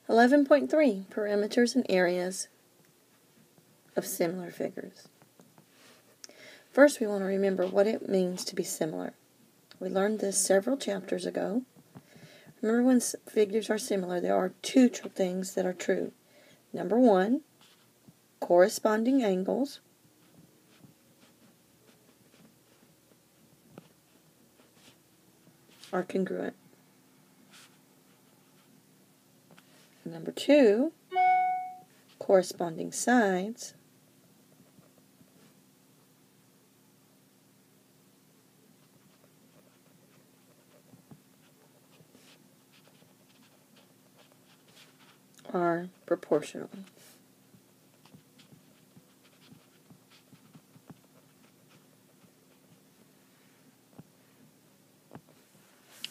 11.3 Perimeters and areas of similar figures. First, we want to remember what it means to be similar. We learned this several chapters ago. Remember, when figures are similar, there are two things that are true. Number one, corresponding angles are congruent. Number two, corresponding sides are proportional.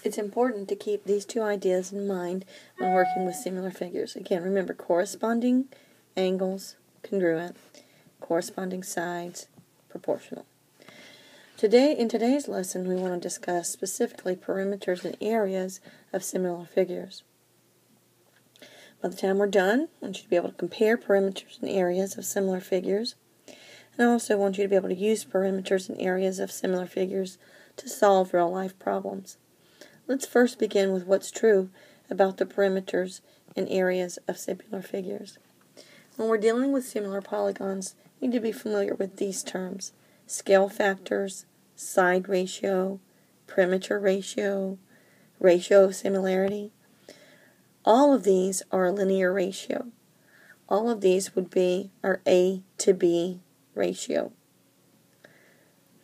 It's important to keep these two ideas in mind when working with similar figures. Again, remember, corresponding angles, congruent, corresponding sides, proportional. In today's lesson, we want to discuss specifically perimeters and areas of similar figures. By the time we're done, I want you to be able to compare perimeters and areas of similar figures. And I also want you to be able to use perimeters and areas of similar figures to solve real-life problems. Let's first begin with what's true about the perimeters and areas of similar figures. When we're dealing with similar polygons, you need to be familiar with these terms: scale factors, side ratio, perimeter ratio, ratio of similarity. All of these are a linear ratio. All of these would be our A to B ratio.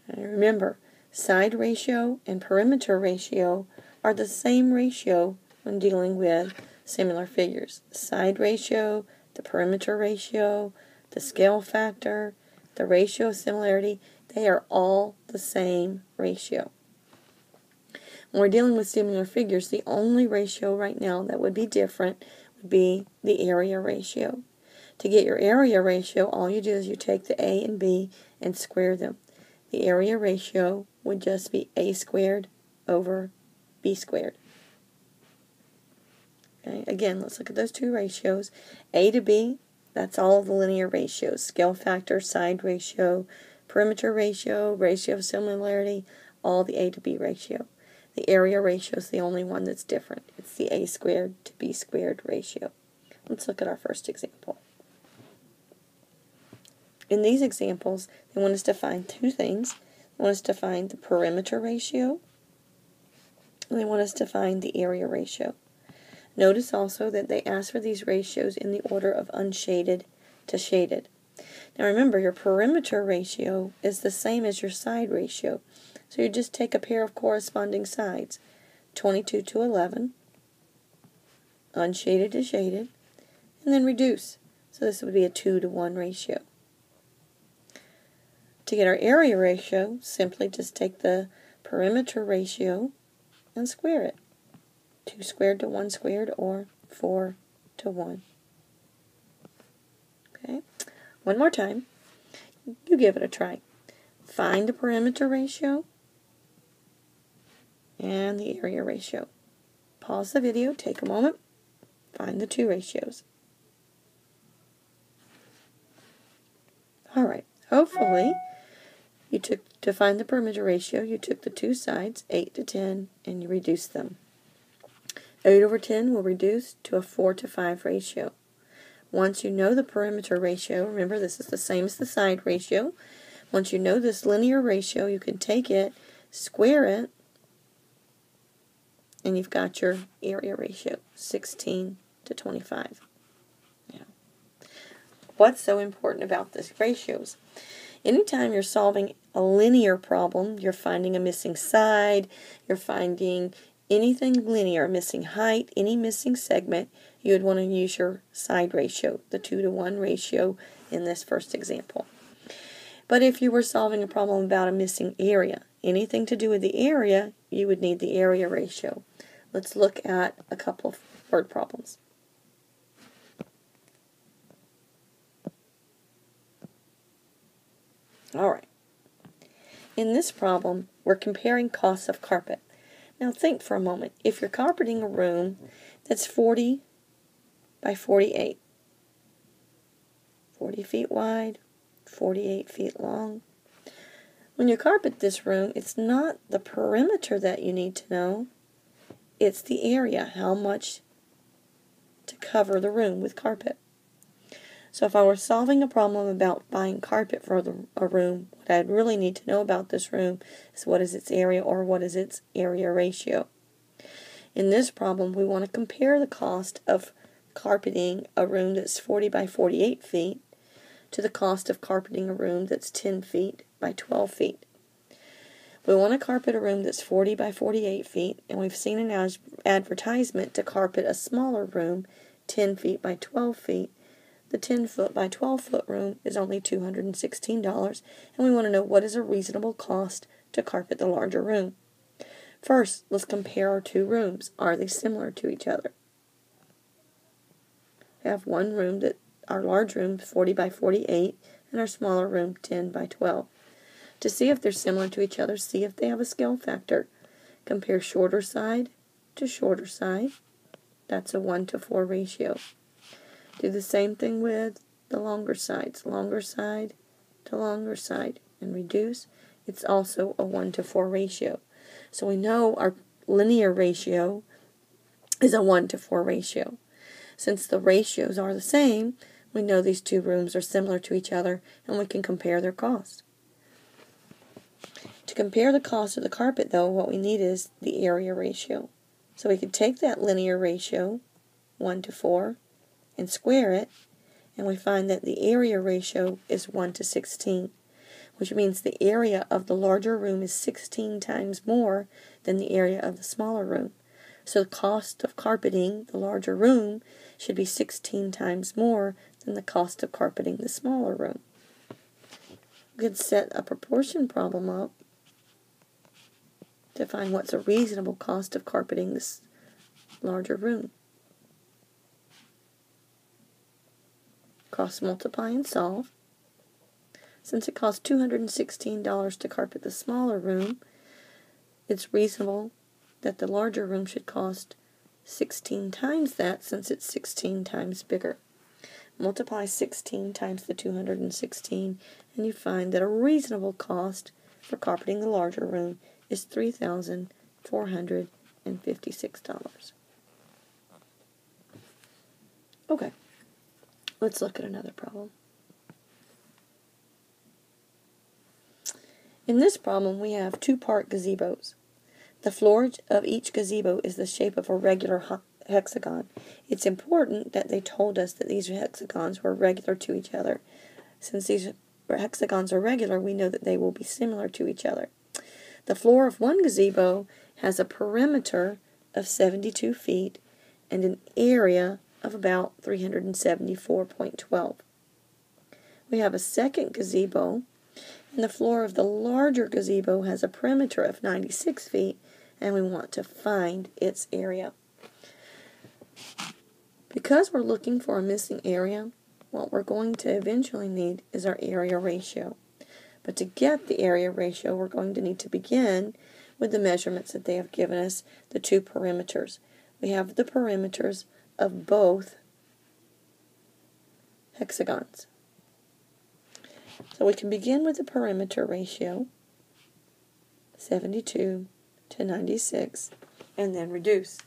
And remember, side ratio and perimeter ratio are the same ratio when dealing with similar figures. The side ratio, the perimeter ratio, the scale factor, the ratio of similarity, they are all the same ratio. When we're dealing with similar figures, the only ratio right now that would be different would be the area ratio. To get your area ratio, all you do is you take the A and B and square them. The area ratio would just be A squared over B squared. Okay, again, let's look at those two ratios. A to B, that's all of the linear ratios: scale factor, side ratio, perimeter ratio, ratio of similarity, all the A to B ratio. The area ratio is the only one that's different. It's the A squared to B squared ratio. Let's look at our first example. In these examples, they want us to find two things. They want us to find the perimeter ratio, and they want us to find the area ratio. Notice also that they ask for these ratios in the order of unshaded to shaded. Now remember, your perimeter ratio is the same as your side ratio. So you just take a pair of corresponding sides, 22 to 11, unshaded to shaded, and then reduce. So this would be a 2 to 1 ratio. To get our area ratio, simply just take the perimeter ratio and square it. 2 squared to 1 squared, or 4 to 1. Okay, one more time. You give it a try. Find the perimeter ratio and the area ratio. Pause the video, take a moment, find the two ratios. Alright, hopefully to find the perimeter ratio, you took the two sides, 8 to 10, and you reduced them. 8 over 10 will reduce to a 4 to 5 ratio. Once you know the perimeter ratio, remember this is the same as the side ratio. Once you know this linear ratio, you can take it, square it, and you've got your area ratio, 16 to 25. Now, what's so important about these ratios? Anytime you're solving a linear problem, you're finding a missing side, you're finding anything linear, missing height, any missing segment, you would want to use your side ratio, the 2 to 1 ratio in this first example. But if you were solving a problem about a missing area, anything to do with the area, you would need the area ratio. Let's look at a couple of word problems. Alright. In this problem, we're comparing costs of carpet. Now think for a moment. If you're carpeting a room that's 40 by 48. 40 feet wide, 48 feet long. When you carpet this room, it's not the perimeter that you need to know. It's the area, how much to cover the room with carpet. So if I were solving a problem about buying carpet for a room, what I'd really need to know about this room is what is its area or what is its area ratio. In this problem, we want to compare the cost of carpeting a room that's 40 by 48 feet to the cost of carpeting a room that's 10 feet by 12 feet. We want to carpet a room that's 40 by 48 feet, and we've seen an advertisement to carpet a smaller room, 10 feet by 12 feet. The 10 foot by 12 foot room is only $216, and we want to know what is a reasonable cost to carpet the larger room. First, let's compare our two rooms. Are they similar to each other? We have one room that our large room 40 by 48 and our smaller room 10 by 12. To see if they're similar to each other, see if they have a scale factor. Compare shorter side to shorter side. That's a 1:4 ratio. Do the same thing with the longer sides. Longer side to longer side. And reduce. It's also a 1:4 ratio. So we know our linear ratio is a 1:4 ratio. Since the ratios are the same, we know these two rooms are similar to each other, and we can compare their cost. To compare the cost of the carpet, though, what we need is the area ratio. So we could take that linear ratio, 1:4, and square it, and we find that the area ratio is 1:16, which means the area of the larger room is 16 times more than the area of the smaller room. So the cost of carpeting the larger room should be 16 times more than the cost of carpeting the smaller room. We could set a proportion problem up to find what's a reasonable cost of carpeting this larger room. Cross multiply and solve. Since it costs $216 to carpet the smaller room, it's reasonable that the larger room should cost 16 times that, since it's 16 times bigger. Multiply 16 times the 216, and you find that a reasonable cost for carpeting the larger room is $3,456. Okay, let's look at another problem. In this problem, we have two-part gazebos. The floor of each gazebo is the shape of a regular hexagon. It's important that they told us that these hexagons were regular to each other. Since these hexagons are regular, we know that they will be similar to each other. The floor of one gazebo has a perimeter of 72 feet and an area of about 374.12. We have a second gazebo, and the floor of the larger gazebo has a perimeter of 96 feet, and we want to find its area. Because we're looking for a missing area, what we're going to eventually need is our area ratio. But to get the area ratio, we're going to need to begin with the measurements that they have given us, the two perimeters. We have the perimeters of both hexagons. So we can begin with the perimeter ratio, 72 to 96, and then reduce.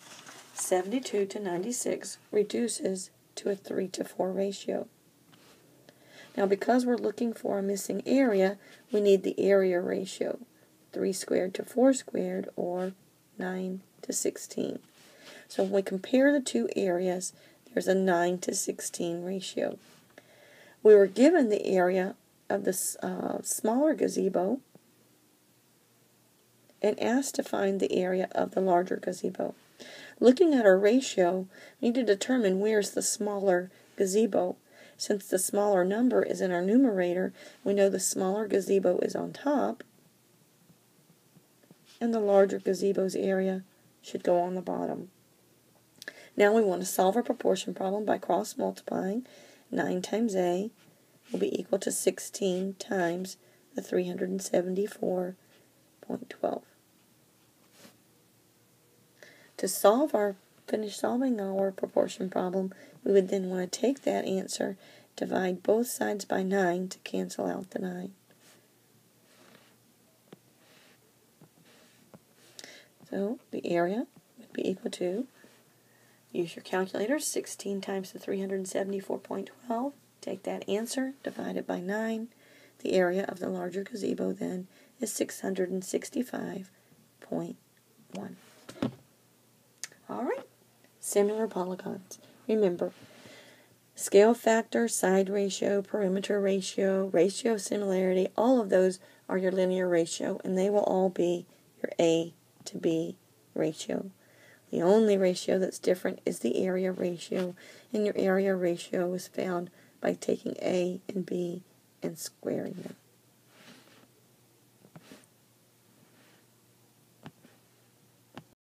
72 to 96 reduces to a 3:4 ratio. Now, because we're looking for a missing area, we need the area ratio, 3 squared to 4 squared, or 9 to 16. So when we compare the two areas, there's a 9 to 16 ratio. We were given the area of the smaller gazebo and asked to find the area of the larger gazebo. Looking at our ratio, we need to determine where's the smaller gazebo. Since the smaller number is in our numerator, we know the smaller gazebo is on top, and the larger gazebo's area should go on the bottom. Now we want to solve our proportion problem by cross-multiplying. 9 times A will be equal to 16 times the 374.12. To solve our finish solving our proportion problem, we would then want to take that answer, divide both sides by 9 to cancel out the 9. So the area would be equal to, use your calculator, 16 times the 374.12. Take that answer, divide it by 9. The area of the larger gazebo then is 665.1. All right, similar polygons. Remember, scale factor, side ratio, perimeter ratio, ratio of similarity, all of those are your linear ratio, and they will all be your A to B ratio. The only ratio that's different is the area ratio, and your area ratio is found by taking A and B and squaring them.